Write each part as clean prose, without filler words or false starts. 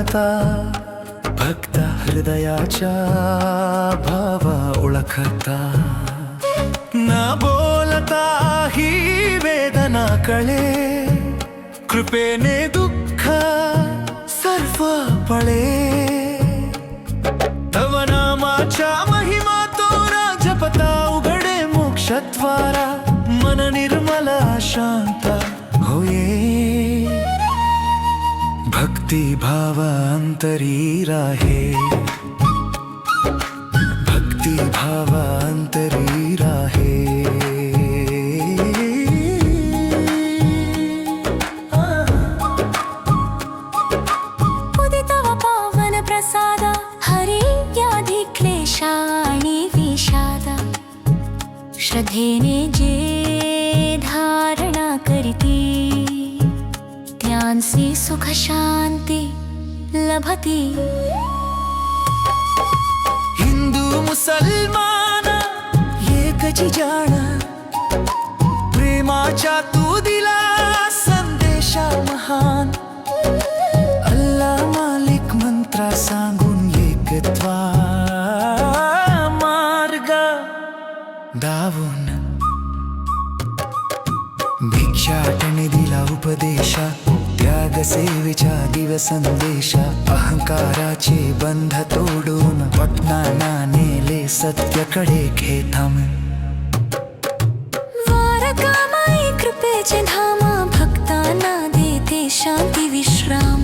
जाणता, भक्त हृदयाच्या भावा ओळखता, न बोलता ही वेदना कळे, कृपेने दुःख सर्व पळे. तव नामाच्या महिमा तोरा जपता उघडे मोक्षद्वारा, मन निर्मल शांत होये. भक्ती भाव अंतरी राहे, भक्ती भाव अंतरी राहे. उदितव पावन प्रसाद, हरि व्याधी क्लेशा आणि विषाद, श्रद्धेने जे धारणा करीती, त्यांसी सुख शांती लभती. हिंदू मुसलमान एकची जाण, प्रेमाच्या तू दिला संदेशा महान. अल्ला मालिक मंत्रा सांगून एकत्वा दावून, भिक्षाटने दिला उपदेशा, त्याग सेवेच्या दिवसंदेशा. अहंकाराचे बंध तोडून पटनाना नेले सत्याकडे खेथाम. वारकामाई कृपेचे धाम, भक्तांना देते शांती विश्राम.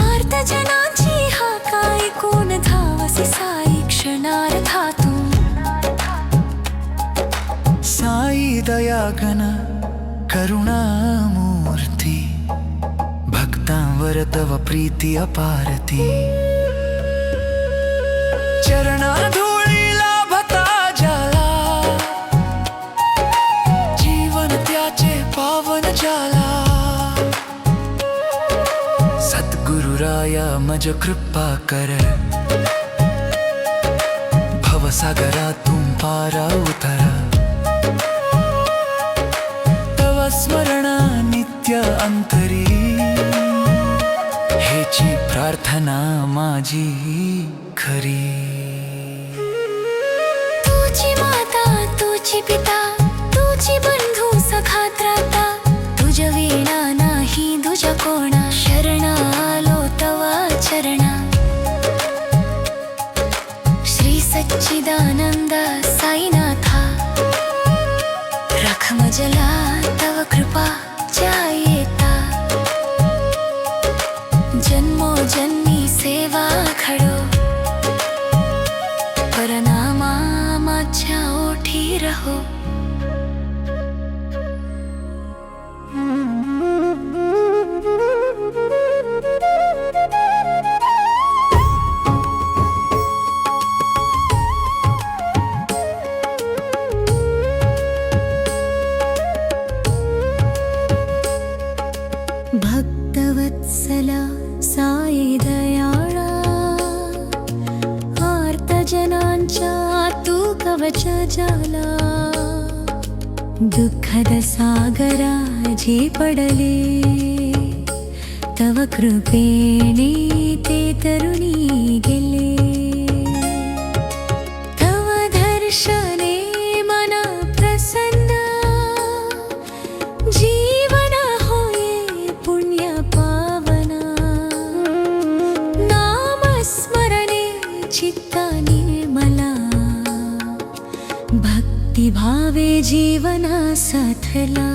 आर्तजनांची हाका ऐकून धावसी साई क्षणार्धातून. साई दयाघन करुणामूर्ती, भक्तांवर तव प्रीती अपारती. चरणा धूळी लाभता जाला, जीवन त्याचे पावन झाला. सद्गुरुराया मज कृपा कर, भवसागरातून पारा उतरा. तव स्मरण नित्य अंतरी, हेची प्रार्थना माझी खरी. तुझी माता, तुझी पिता, तुझी बंधू सखा त्राता, तुझ वीणा नाही तुझ कोणा, शरण आलो तवा चरणा. श्री सच्चिदानंद साईनाथा, रख मजला तव कृपा जायेता. जन्मो जन्मी सेवा खडो, परनामा माझ्या ओठी रहो. भक्तवत्सला साई दयाळा, आर्तजनांच्या तू कवच झाला. दुःखद सागरा जे पडले, तव कृपेने ते तरुणी गेले. तव दर्शने मन प्रसन्न, जीवन होये पुण्य पावना. नामस्मरणे चित्ता निर्मला, भक्ती भावे जीवना साथला.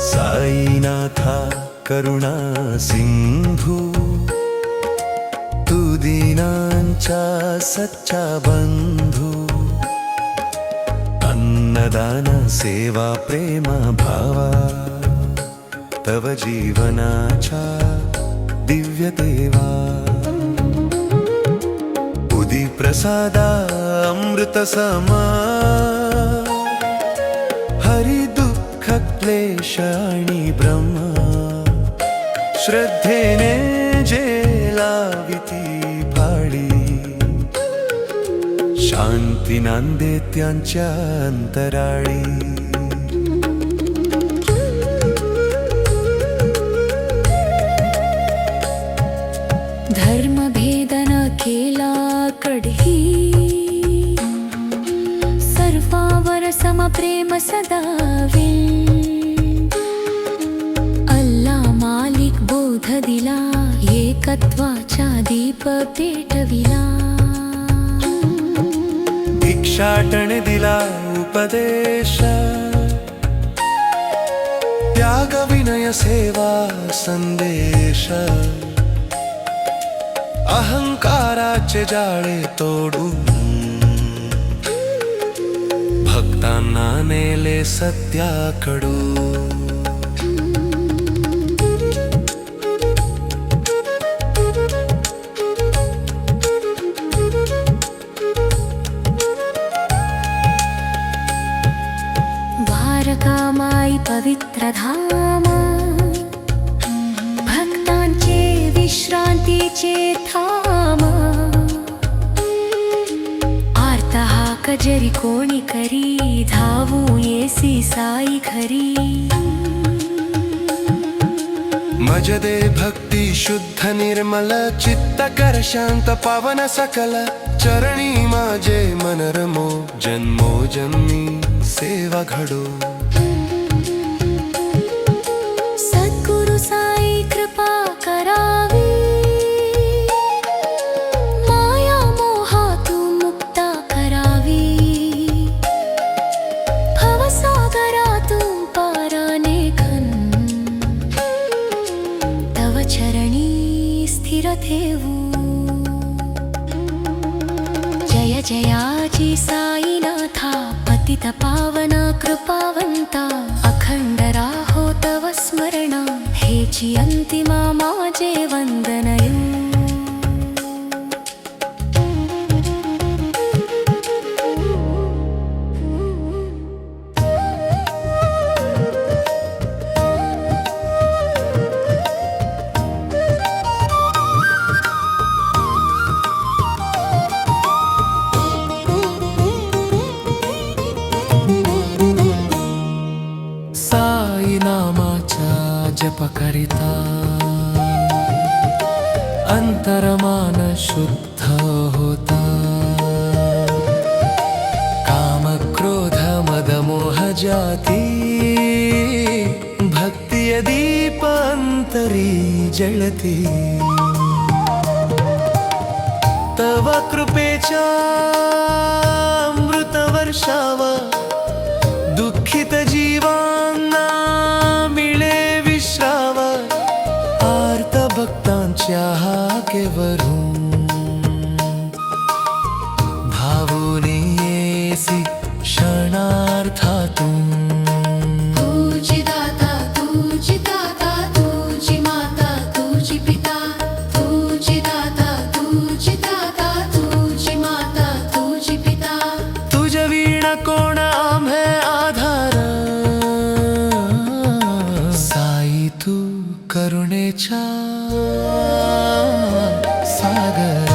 साईनाथा करुणा सिंधू, तू दीनांचा सच्चा बंधू. अन्नदान सेवा प्रेम भावा, तव जीवनाच्या दिव्य देवा. उदी प्रसादा अमृत समा, हरि दुःख क्लेश आणि ब्रह्म. श्रद्धेने जे लाविती, शांती नांदे त्यांच्या अंतराळी. धर्मभेदन केला कढी, सर्वावर समप्रेम सदावे. अल्ला मालिक बोध दिला, एकत्वाचा दीप पेटविला. भिक्षाटन दिला उपदेश, त्याग विनय सेवा संदेश. अहंकाराचे जाळे तोडून भक्तांना नेले सत्याकडून. द्वारकामाई पवित्र धाम, भक्तांचे विश्रांतीचे थांब. आर्त हाक जरी कोणी करी, धावू येसी साई घरी. मज दे भक्ती शुद्ध निर्मल, चित्त कर शांत पावन सकल. चरणी माझे मन रमो, जन्मो जन्मी सेवा घडो. सद्गुरु साई कृपा करावी, माया मोहातून मुक्ता करावी. भवसागरातून पाराने घन, तव चरणी स्थिर ठेवू. जय जयाची साईनाथा, पतित पावन कृपावंता. अखंड राहो तव स्मरण, हेची अंतिमा माझे वंदनयू. साई नामाचा जप करिता, अंतरमान शुद्ध होता. काम क्रोध मद मोह जाती, भक्ती दीप अंतरी जळती. तव कृपेच्या अमृत वर्षावा, दुःखित जीवांना मिळे विश्रावा. आर्त भक्तांच्या हाकेवरून भावून येसी क्षणार्थातून. तुझी दाता, तुझी दाता, तुझी माता, तुझी पिता. तुझी दाता, तुझी दाता, तुझी माता, तुझी पिता. तुझ वीण कोण आम्हे आधार, साई तू करुणेच्या सागर.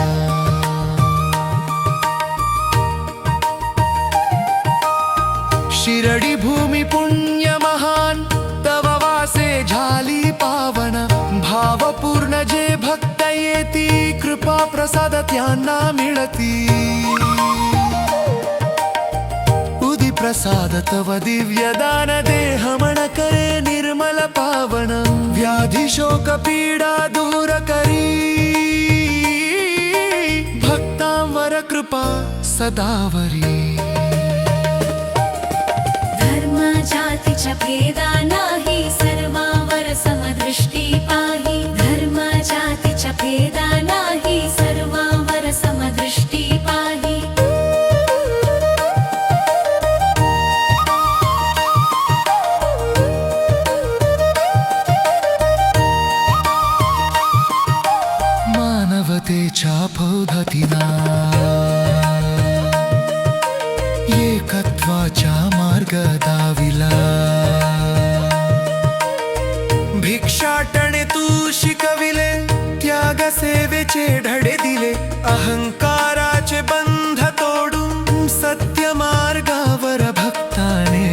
शिरडी भूमी पुण्य महान, तव वासे झाली पावन. भावपूर्ण जे भक्त येती, कृपा प्रसाद त्यांना मिळती. उदी प्रसाद तव दिव्य दान, देह मन करे निर्मल पावन. व्याधी शोक पीडा दूर करी, भक्तांवर कृपा सदावरी. धर्म जातीच्या भेदा नाही, सर्वांवर समदृष्टी पाही. धर्म जातीच्या भेदा नाही, सर्वांवर समदृष्टी पाही. मानवतेच्या पद्धतीना, एकत्वाचा मार्ग दाविला. भिक्षाटने तू शिकविले, त्याग सेवेचे धडे दिले. अहंकाराचे बंध तोडून मार्गावर भक्ताने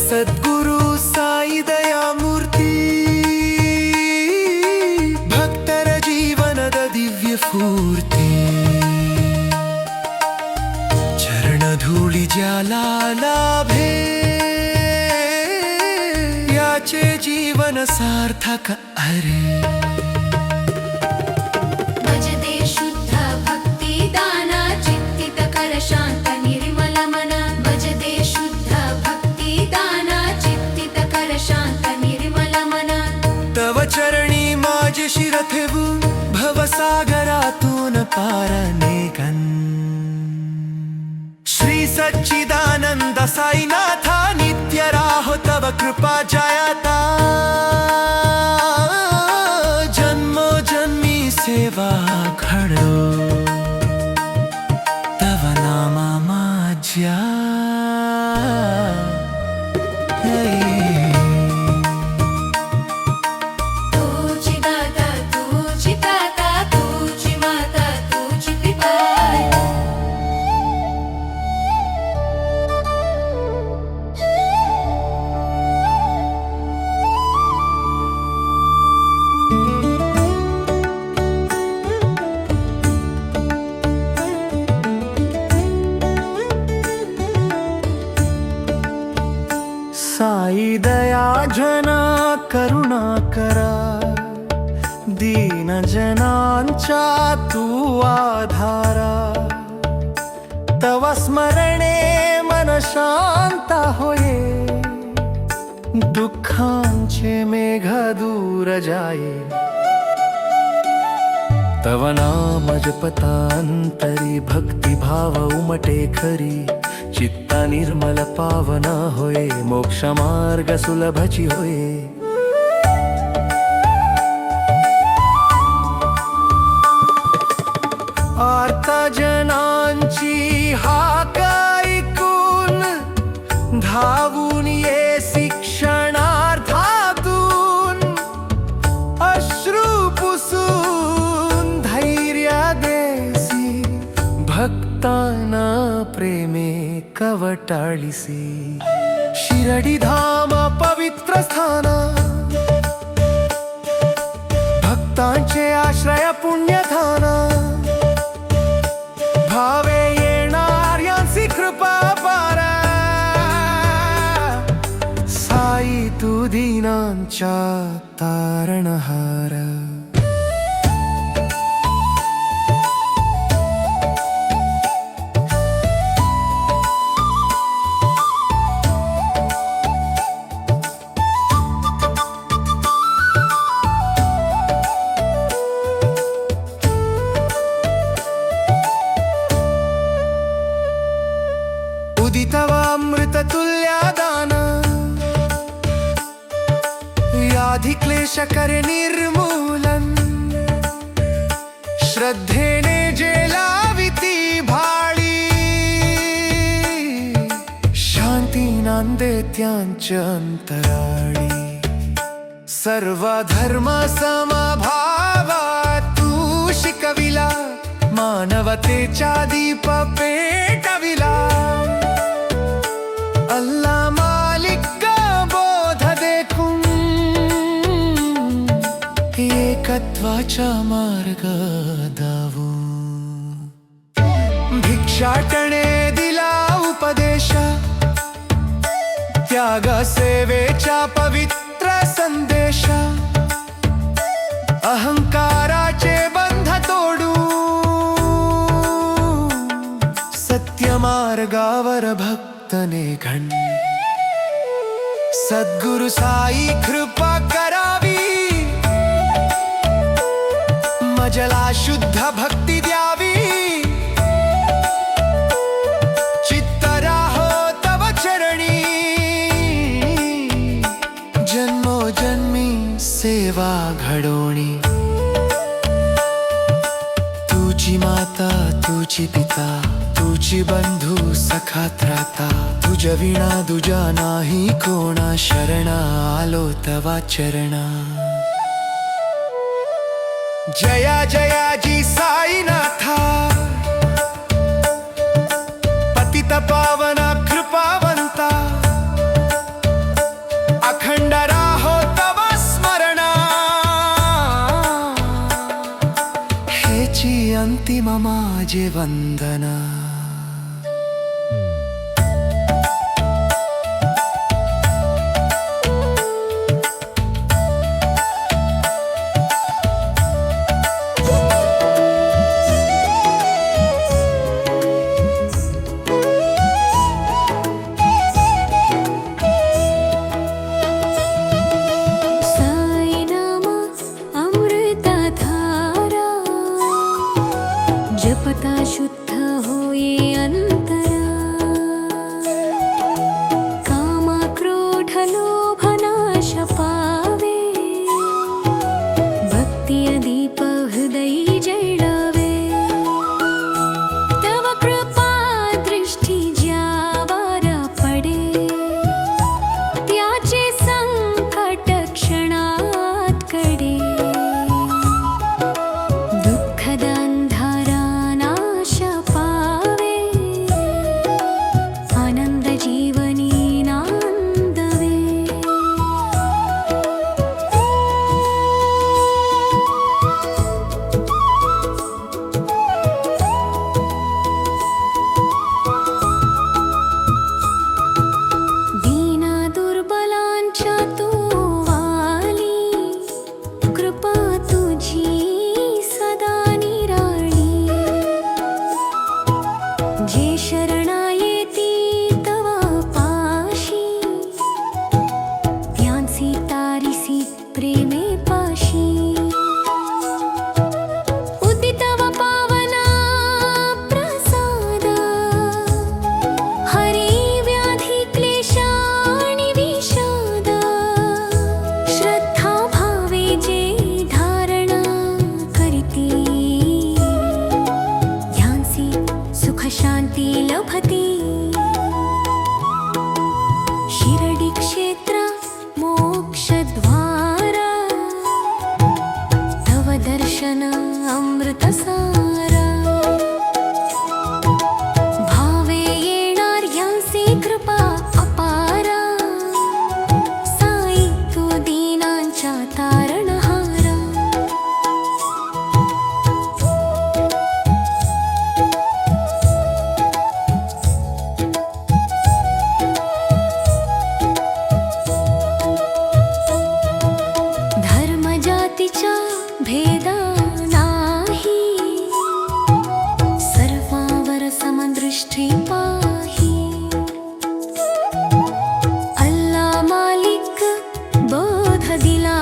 सद्गुरु साई दयामूर्ती भक्तर जीवनद दिव्य फूर्ती चरण धूळी ज्याला लाभे याचे जीवन सार्थक अरे भजते शुद्ध भक्ती दाना चित्तित कर शांत निर्मल मन भजते शुद्ध भक्ती दाना चित्तित कर शांत निर्मल मन तव चरणी माझे शिर ठेवू भवसागरातून पार नेगन श्री सच्चिदानंद साईनाथा नित्य राहो तव कृपा जयता जन्मो जन्मी सेवा घडो तव नामा माझ्या तुझी दाता तुझी ताता तुझी माता तुझी पिता साई दया जना करुणा करा दीन जनांच्या तू आधारा तव स्मरणे मन शांत होये दुःखांचे मेघ दूर जाये तव नाम जपतांतरी भक्ती भाव उमटे खरी चित्ता निर्मल पावन होय मोक्ष मार्ग सुलभची होय आर्त जनांची हाक ऐकून धावून ये शिक्षणार्थातून अश्रू पुसून धैर्य देसी भक्तांना प्रेमे कवटाळीसी शिरडी धाम पवित्र स्थान भक्तांचे आश्रय पुण्यधान भावे येणाऱ्यांची कृपा पार साई तू दीनांच्या तारणहार उदितवामृत तुल्यादान व्याधी क्लेश करे निर्मूलन श्रद्धेने जे लाविती भाळी शांती नांदे त्यांच्या अंतराळी सर्व धर्म समभावा तू शिकविला मानवतेचा दीप पेटविला अल्लाह मालिक का बोध देखून एकत्वाचा मार्ग दावू भिक्षाटणे दिला उपदेश त्याग सेवेचा पवित्र संदेश अहंकाराचे बंध तोडू सत्य मार्गावर भक्तने घण सद्गुरु साई कृपा करावी मजला शुद्ध भक्ती द्यावी चित्त राहो तव चरणी जन्मोजन्मी सेवा घडोणी तुझी माता तुझी पिता तुझी बंधू सखा त्राता तुझ विना दुजा नाही कोणा शरणा आलो तवा चरणा जया जया जी साईनाथा पावना कृपावंता अखंड राहो तव स्मरणा हेची अंतिम माझे वंदना जपता शुद्ध होये अंतरा कामा क्रोध लोभ नाश पावे भक्ती दीप हृदयी जळावे तव कृपा दृष्टी ज्यावर पडे त्याचे संकट क्षणात कडे जे शरणा येती तवा पाशी त्यांसी तारिसी प्रेमे पाशी उदितव पावना प्रसादा हरी व्याधी क्लेशाणि विषादा श्रद्धा भावे जे धारणा करिती ध्यांसी सुख शांती लभते शिरडी क्षेत्र मोक्षद्वारा तव दर्शन अमृतसारा भावे येणार्यांसी कृपा अपारा साई तू दीनांच्या तारणहारा भेदा नाही सर्वावर समदृष्टी पाही अल्ला मालिक बोध दिला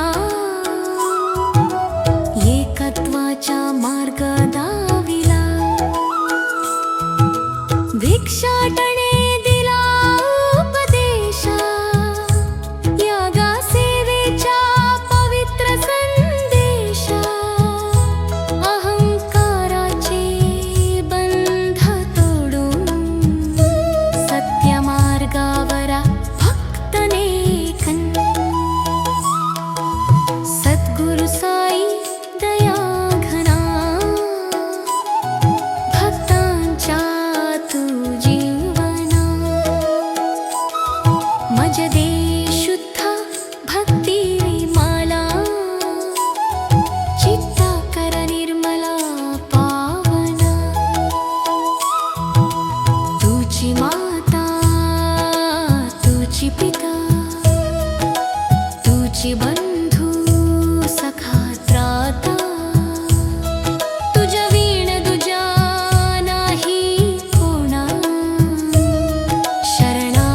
एकत्वाचा मार्ग दाविला भिक्षाटने दिला उपदेशा यागा सेवेचा पवित्र सद्गुरु साई दया घना भक्तांच्या तू जीवना मज दे शुद्ध भक्ती माला चित्ता कर निर्मला पावना तुझी माता तुझी पिता तुझी बंधू सखा त्राता तुझ्या वीण दुजा नाही कोणा शरणा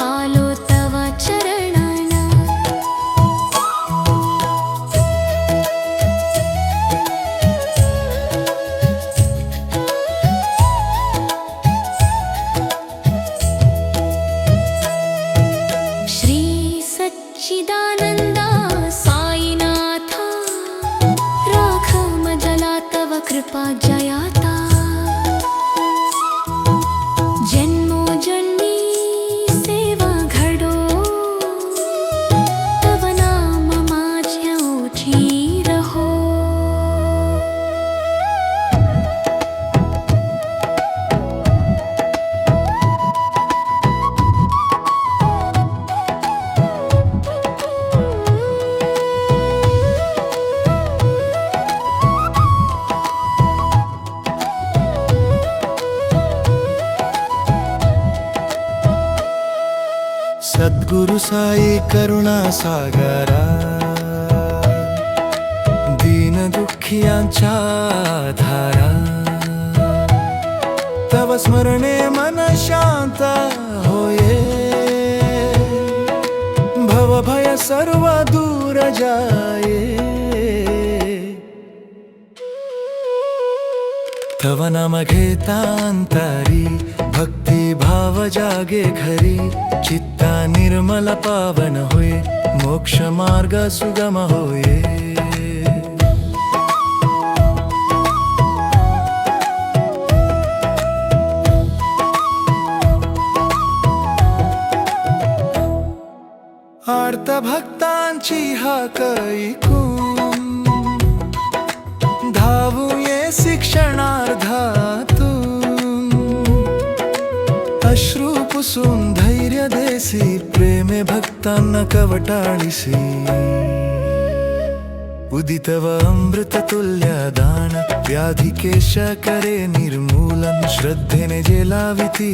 आलो तव चरणाना सद्गुरु साई करुणा सागरा, दीन दुःखियांच्या धारा, तव स्मरणे मन शांत होये, भव भय सर्व दूर जाये। तव नाम घेता अंतरी, भक्ती भाव जागे घरी, चित्ता निर्मल पावन होय, मोक्ष मार्ग सुगम होये। आर्त भक्तांची हाक ऐकून, धावूये शिक्षणार्थातून, अश्रू पुसून धैर्य देसी, प्रेमे भक्तांना कवटाळीसी। उदितव अमृत तुल्य दान, व्याधी केश करे निर्मूलन, श्रद्धेने जे लाविती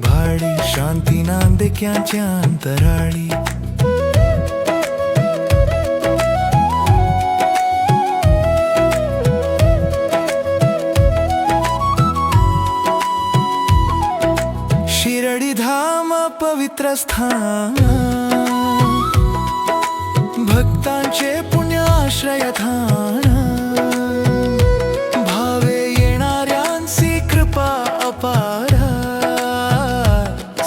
भाडी, शांती नांदेक्यांच्या अंतराळी। शिरडी धाम पवित्र स्थान, भक्तांचे पुण्य आश्रय थान, भावे येणाऱ्यांची कृपा अपार,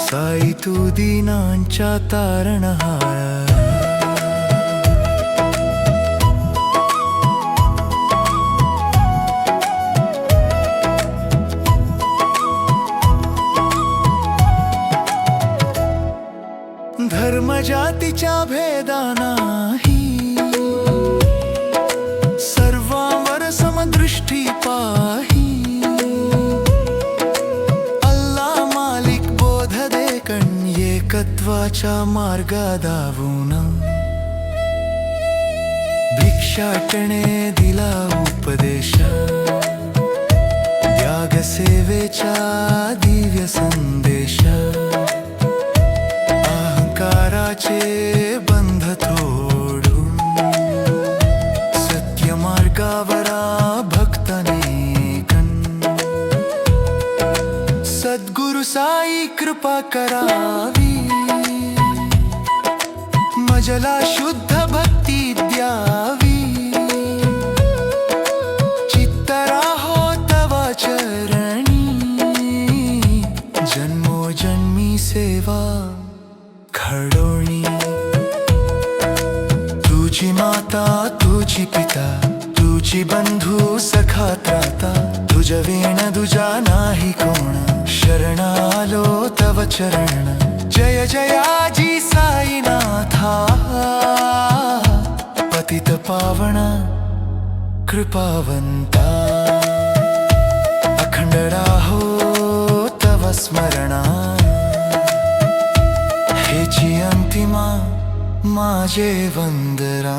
साई तू दीनांच्या तारणहार। धर्म जातीच्या भेदा नाही, सर्वांवर समदृष्टी पाही, अल्ला मालिक बोध देकण, एकत्वाच्या मार्ग दावून, भिक्षाटणे दिला उपदेश, त्याग सेवेचा दिव्य संदेश, अहंकाराचे बंध तोडून, सत्य मार्गावरा भक्तनेकन, सद्गुरु साई कृपा करावी, मजला शुद्ध भक्ती द्यावी, चित्त राहो तवा चरणी, जन्मोजन्मी सेवा घडोणी। तुझी माता तुझी पिता, तुझी बंधू सखा त्राता, तुझ वेण दुजा नाही कोण, शरण आलो तव चरण, जय जयाजी साईनाथा, पतित पावना कृपावंता, अखंड राहो तव स्मरणा, हेची अंतिमा माझे वंदना।